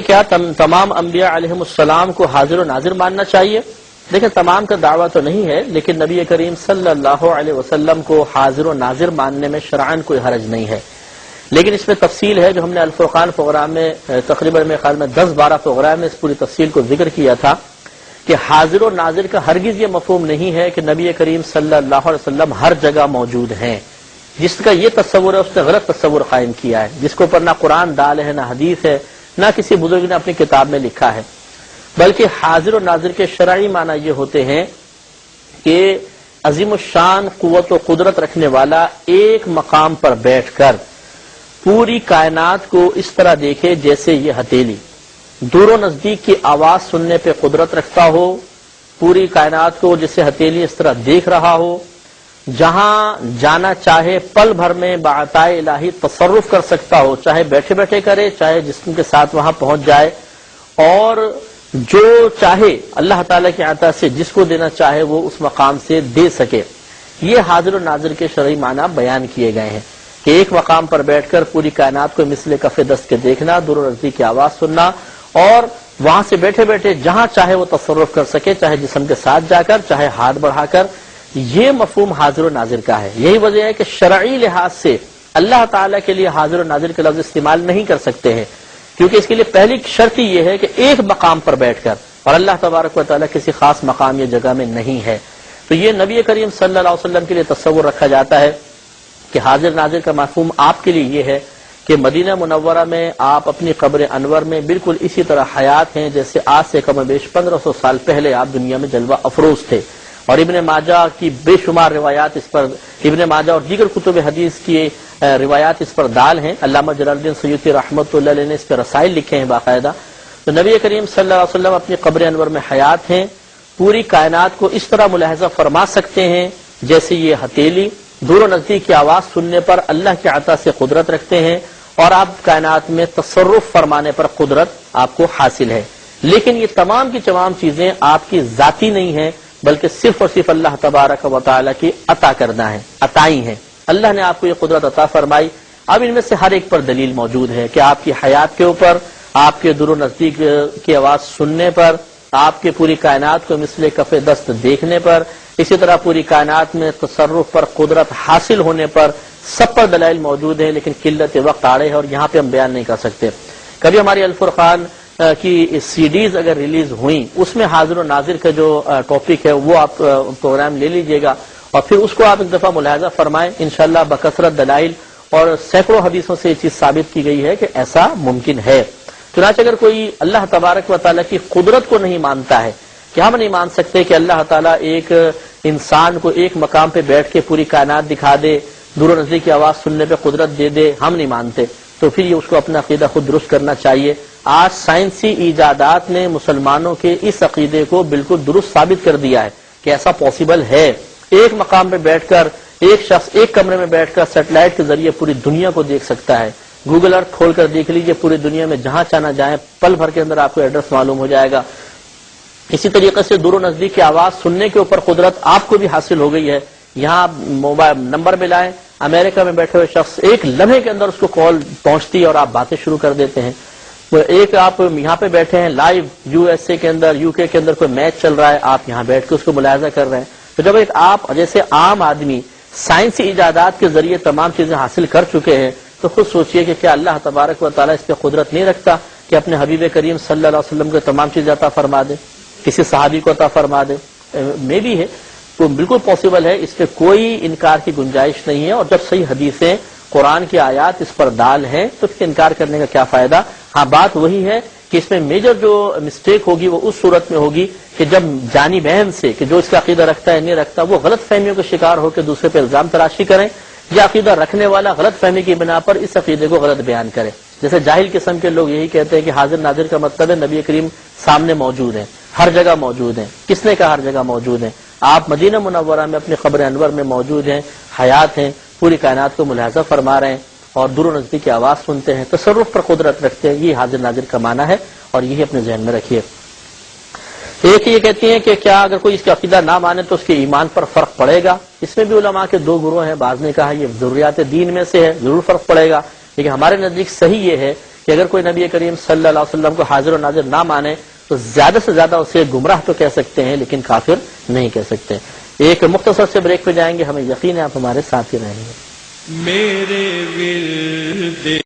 کیا تمام انبیاء علیہم السلام کو حاضر و ناظر ماننا چاہیے؟ دیکھیں تمام کا دعویٰ تو نہیں ہے، لیکن نبی کریم صلی اللہ علیہ وسلم کو حاضر و ناظر ماننے میں شرعاً کوئی حرج نہیں ہے، لیکن اس میں تفصیل ہے جو ہم نے الفرقان پروگرام میں تقریباً میرے خیال میں 10-12 پروگرام میں اس پوری تفصیل کو ذکر کیا تھا کہ حاضر و ناظر کا ہرگز یہ مفہوم نہیں ہے کہ نبی کریم صلی اللہ علیہ وسلم ہر جگہ موجود ہیں۔ جس کا یہ تصور ہے اس نے غلط تصور قائم کیا ہے، جس کے اوپر نہ قرآن دال ہے، نہ حدیث ہے، نہ کسی بزرگ نے اپنی کتاب میں لکھا ہے، بلکہ حاضر و ناظر کے شرعی معنی یہ ہوتے ہیں کہ عظیم الشان قوت و قدرت رکھنے والا ایک مقام پر بیٹھ کر پوری کائنات کو اس طرح دیکھے جیسے یہ ہتھیلی دور و نزدیک کی آواز سننے پہ قدرت رکھتا ہو، پوری کائنات کو جیسے ہتھیلی اس طرح دیکھ رہا ہو، جہاں جانا چاہے پل بھر میں بعطائے الہی تصرف کر سکتا ہو، چاہے بیٹھے بیٹھے کرے، چاہے جسم کے ساتھ وہاں پہنچ جائے، اور جو چاہے اللہ تعالیٰ کی عطا سے جس کو دینا چاہے وہ اس مقام سے دے سکے۔ یہ حاضر و ناظر کے شرعی معنی بیان کیے گئے ہیں کہ ایک مقام پر بیٹھ کر پوری کائنات کو مثل کف دست کے دیکھنا، دور و نزدیک کی آواز سننا، اور وہاں سے بیٹھے بیٹھے جہاں چاہے وہ تصرف کر سکے، چاہے جسم کے ساتھ جا کر، چاہے ہاتھ بڑھا کر۔ یہ مفہوم حاضر و ناظر کا ہے۔ یہی وجہ ہے کہ شرعی لحاظ سے اللہ تعالیٰ کے لیے حاضر و ناظر کے لفظ استعمال نہیں کر سکتے ہیں، کیونکہ اس کے لیے پہلی شرط یہ ہے کہ ایک مقام پر بیٹھ کر، اور اللہ تبارک و تعالیٰ کسی خاص مقام یا جگہ میں نہیں ہے۔ تو یہ نبی کریم صلی اللہ علیہ وسلم کے لیے تصور رکھا جاتا ہے کہ حاضر ناظر کا مفہوم آپ کے لیے یہ ہے کہ مدینہ منورہ میں آپ اپنی قبر انور میں بالکل اسی طرح حیات ہیں جیسے آج سے کم و بیش 1500 سال پہلے آپ دنیا میں جلوہ افروز تھے۔ اور ابن ماجہ کی بے شمار روایات اس پر، ابن ماجہ اور دیگر کتب حدیث کی روایات اس پر دال ہیں۔ علامہ جلال الدین سیوطی رحمۃ اللہ علیہ نے اس پر رسائل لکھے ہیں باقاعدہ۔ تو نبی کریم صلی اللہ علیہ وسلم اپنی قبر انور میں حیات ہیں، پوری کائنات کو اس طرح ملاحظہ فرما سکتے ہیں جیسے یہ ہتھیلی دور و نزدیک کی آواز سننے پر اللہ کی عطا سے قدرت رکھتے ہیں، اور آپ کائنات میں تصرف فرمانے پر قدرت آپ کو حاصل ہے۔ لیکن یہ تمام کی تمام چیزیں آپ کی ذاتی نہیں ہیں، بلکہ صرف اور صرف اللہ تبارک و تعالیٰ کی عطا کرنا ہے، عطائی ہیں۔ اللہ نے آپ کو یہ قدرت عطا فرمائی۔ اب ان میں سے ہر ایک پر دلیل موجود ہے کہ آپ کی حیات کے اوپر، آپ کے دور و نزدیک کی آواز سننے پر، آپ کے پوری کائنات کو مثل کف دست دیکھنے پر، اسی طرح پوری کائنات میں تصرف پر قدرت حاصل ہونے پر، سب پر دلائل موجود ہیں، لیکن قلت وقت آڑے ہے اور یہاں پہ ہم بیان نہیں کر سکتے۔ کبھی ہماری الفرقان کی سی ڈیز اگر ریلیز ہوئیں، اس میں حاضر و ناظر کا جو ٹاپک ہے وہ آپ پروگرام لے لیجئے گا اور پھر اس کو آپ ایک دفعہ ملاحظہ فرمائیں، انشاءاللہ بکثرت دلائل اور سینکڑوں حدیثوں سے یہ چیز ثابت کی گئی ہے کہ ایسا ممکن ہے۔ چنانچہ اگر کوئی اللہ تبارک و تعالیٰ کی قدرت کو نہیں مانتا ہے، کہ ہم نہیں مان سکتے کہ اللہ تعالیٰ ایک انسان کو ایک مقام پہ بیٹھ کے پوری کائنات دکھا دے، دور و نزدیک کی آواز سننے پہ قدرت دے دے، ہم نہیں مانتے، تو پھر یہ اس کو اپنا عقیدہ خود درست کرنا چاہیے۔ آج سائنسی ایجادات نے مسلمانوں کے اس عقیدے کو بالکل درست ثابت کر دیا ہے کہ ایسا پاسبل ہے۔ ایک مقام پہ بیٹھ کر ایک شخص ایک کمرے میں بیٹھ کر سیٹلائٹ کے ذریعے پوری دنیا کو دیکھ سکتا ہے۔ گوگل ارتھ کھول کر دیکھ لیجئے، پوری دنیا میں جہاں چاہنا جائیں پل بھر کے اندر آپ کو ایڈریس معلوم ہو جائے گا۔ اسی طریقے سے دور و نزدیک کی آواز سننے کے اوپر قدرت آپ کو بھی حاصل ہو گئی ہے۔ یہاں موبائل نمبر ملائیں، امریکہ میں بیٹھے ہوئے شخص ایک لمحے کے اندر اس کو کال پہنچتی ہے اور آپ باتیں شروع کر دیتے ہیں۔ ایک آپ یہاں پہ بیٹھے ہیں لائیو یو ایس اے کے اندر، یو کے اندر کوئی میچ چل رہا ہے، آپ یہاں بیٹھ کے اس کو ملاحظہ کر رہے ہیں۔ تو جب ایک آپ جیسے عام آدمی سائنسی ایجادات کے ذریعے تمام چیزیں حاصل کر چکے ہیں، تو خود سوچئے کہ کیا اللہ تبارک و تعالیٰ اس پہ قدرت نہیں رکھتا کہ اپنے حبیب کریم صلی اللہ علیہ وسلم کو تمام چیزیں عطا فرما دے، کسی صحابی کو عطا فرما دے؟ میں بھی ہے، تو بالکل پاسبل ہے، اس پہ کوئی انکار کی گنجائش نہیں ہے۔ اور جب صحیح حدیثیں قرآن کی آیات اس پر دال ہیں تو پھر انکار کرنے کا کیا فائدہ؟ ہاں بات وہی ہے کہ اس میں میجر جو مسٹیک ہوگی وہ اس صورت میں ہوگی کہ جب جانی بہن سے کہ جو اس کا عقیدہ رکھتا ہے نہیں رکھتا، وہ غلط فہمیوں کا شکار ہو کے دوسرے پہ الزام تراشی کریں، یا عقیدہ رکھنے والا غلط فہمی کی بنا پر اس عقیدے کو غلط بیان کرے۔ جیسے جاہل قسم کے لوگ یہی کہتے ہیں کہ حاضر ناظر کا مطلب ہے نبی کریم سامنے موجود ہیں، ہر جگہ موجود ہیں۔ کس نے کہا ہر جگہ موجود ہیں؟ آپ مدینہ منورہ میں اپنی قبر انور میں موجود ہیں، حیات ہیں، پوری کائنات کو ملاحظہ فرما رہے ہیں اور دور و نزدیک کی آواز سنتے ہیں، تصرف پر قدرت رکھتے ہیں۔ یہ حاضر ناظر کا معنی ہے اور یہی اپنے ذہن میں رکھیے۔ ایک یہ کہتی ہیں کہ کیا اگر کوئی اس کا عقیدہ نہ مانے تو اس کے ایمان پر فرق پڑے گا؟ اس میں بھی علماء کے دو گروہ ہیں، بعض نے کہا یہ ضروریات دین میں سے ہے، ضرور فرق پڑے گا، لیکن ہمارے نزدیک صحیح یہ ہے کہ اگر کوئی نبی کریم صلی اللہ علیہ وسلم کو حاضر و ناظر نہ مانے تو زیادہ سے زیادہ اسے گمراہ تو کہہ سکتے ہیں لیکن کافر نہیں کہہ سکتے. ایک مختصر سے بریک پہ جائیں گے, ہمیں یقین ہے آپ ہمارے ساتھ ہی رہیں گے. میرے